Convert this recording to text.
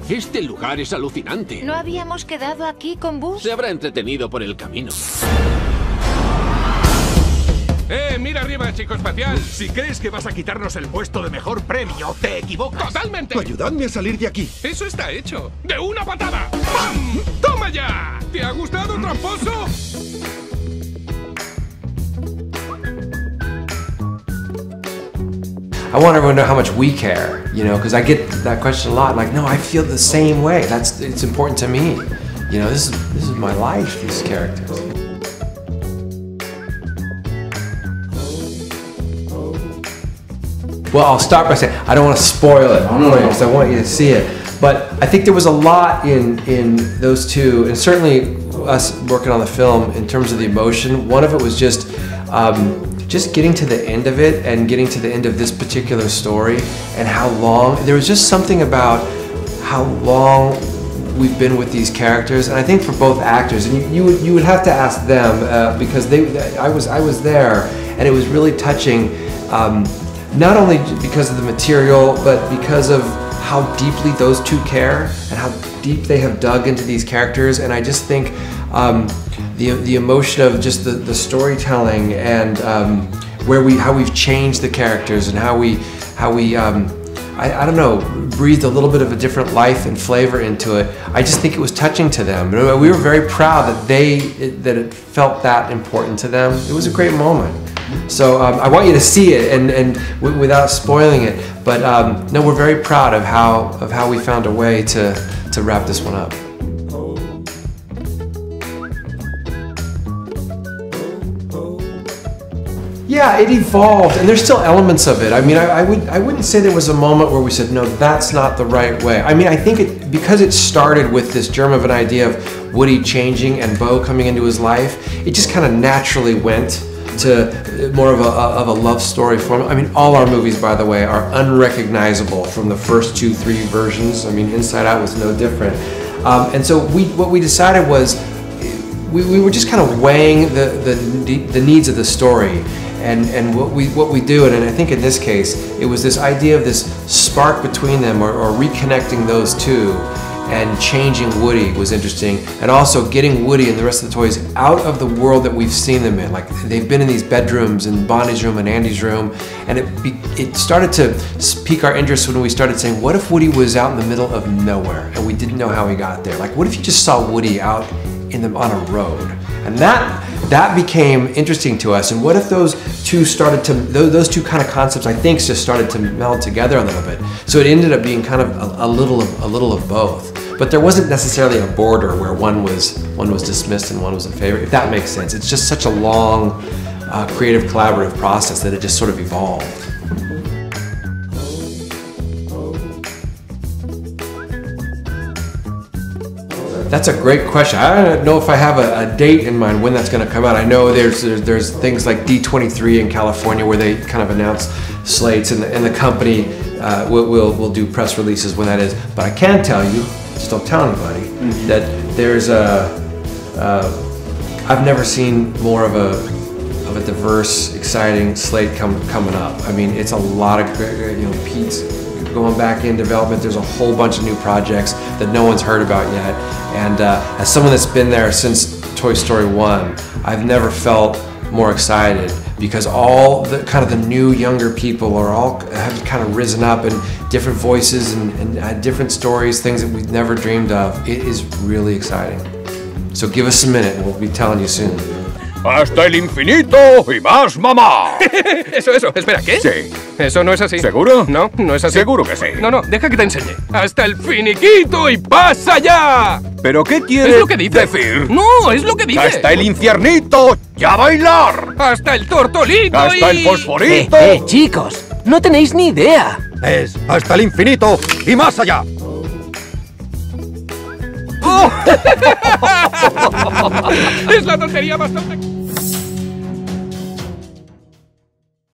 Este lugar es alucinante. ¿No habíamos quedado aquí con Buzz? Se habrá entretenido por el camino. Mira arriba, chico espacial. Si crees que vas a quitarnos el puesto de mejor premio, te equivocas. ¡Totalmente! Ayudadme a salir de aquí. Eso está hecho. ¡De una patada! ¡Pam! ¡Toma ya! ¿Te ha gustado, tramposo? I want everyone to know how much we care, you know, because I get that question a lot. Like, no, I feel the same way. It's important to me. You know, this is my life. These characters. Well, I'll start by saying I don't want to spoil it because I want you to see it. But I think there was a lot in those two, and certainly us working on the film in terms of the emotion. One of it was just getting to the end of it and getting to the end of this particular story and how long. There was just something about how long we've been with these characters, and I think for both actors, and you would have to ask them because I was there, and it was really touching. Not only because of the material, but because of how deeply those two care and how deep they have dug into these characters. And I just think the emotion of just the storytelling and how we've changed the characters and how we I don't know, breathed a little bit of a different life and flavor into it. I just think it was touching to them. We were very proud that it felt that important to them. It was a great moment. So I want you to see it and without spoiling it. But no, we're very proud of how we found a way to wrap this one up. Yeah, it evolved, and there's still elements of it. I mean, I wouldn't say there was a moment where we said, no, that's not the right way. I mean, I think because it started with this germ of an idea of Woody changing and Bo coming into his life, it just kind of naturally went to more of a love story form. I mean, all our movies, by the way, are unrecognizable from the first 2-3 versions. I mean, Inside Out was no different. And so what we decided was we were just kind of weighing the needs of the story and what we do, and I think in this case it was this idea of this spark between them or reconnecting those two and changing Woody was interesting, and also getting Woody and the rest of the toys out of the world that we've seen them in. Like, they've been in these bedrooms, in Bonnie's room and Andy's room, and it started to pique our interest when we started saying, what if Woody was out in the middle of nowhere and we didn't know how he got there? Like, what if you just saw Woody out on a road? And that became interesting to us. And what if those two kind of concepts, I think, just started to meld together a little bit. So it ended up being kind of a little of both. But there wasn't necessarily a border where one was dismissed and one was in favor, if that makes sense. It's just such a long, creative, collaborative process that it just sort of evolved. That's a great question. I don't know if I have a date in mind when that's going to come out. I know there's things like D23 in California where they kind of announce slates, and the company will do press releases when that is. But I can tell you, just don't tell anybody, that there's I've never seen more of a diverse, exciting slate coming up. I mean, it's a lot of great, Pete's going back in development. There's a whole bunch of new projects that no one's heard about yet. And as someone that's been there since Toy Story 1, I've never felt more excited because all the kind of the new younger people have kind of risen up, and different voices and different stories, things that we've never dreamed of. It is really exciting. So give us a minute and we'll be telling you soon. ¡Hasta el infinito y más, mamá! Eso, espera, ¿qué? Sí. Eso no es así. ¿Seguro? No, no es así. Seguro que sí. No, deja que te enseñe. ¡Hasta el finiquito y pasa ya! ¿Pero qué quiere ¿Es lo que dice? decir? No, es lo que dice. ¡Hasta el infiernito y a bailar! ¡Hasta el tortolito ¡Hasta el fosforito! Chicos, no tenéis ni idea. Es hasta el infinito y más allá. Es la tontería más tonta.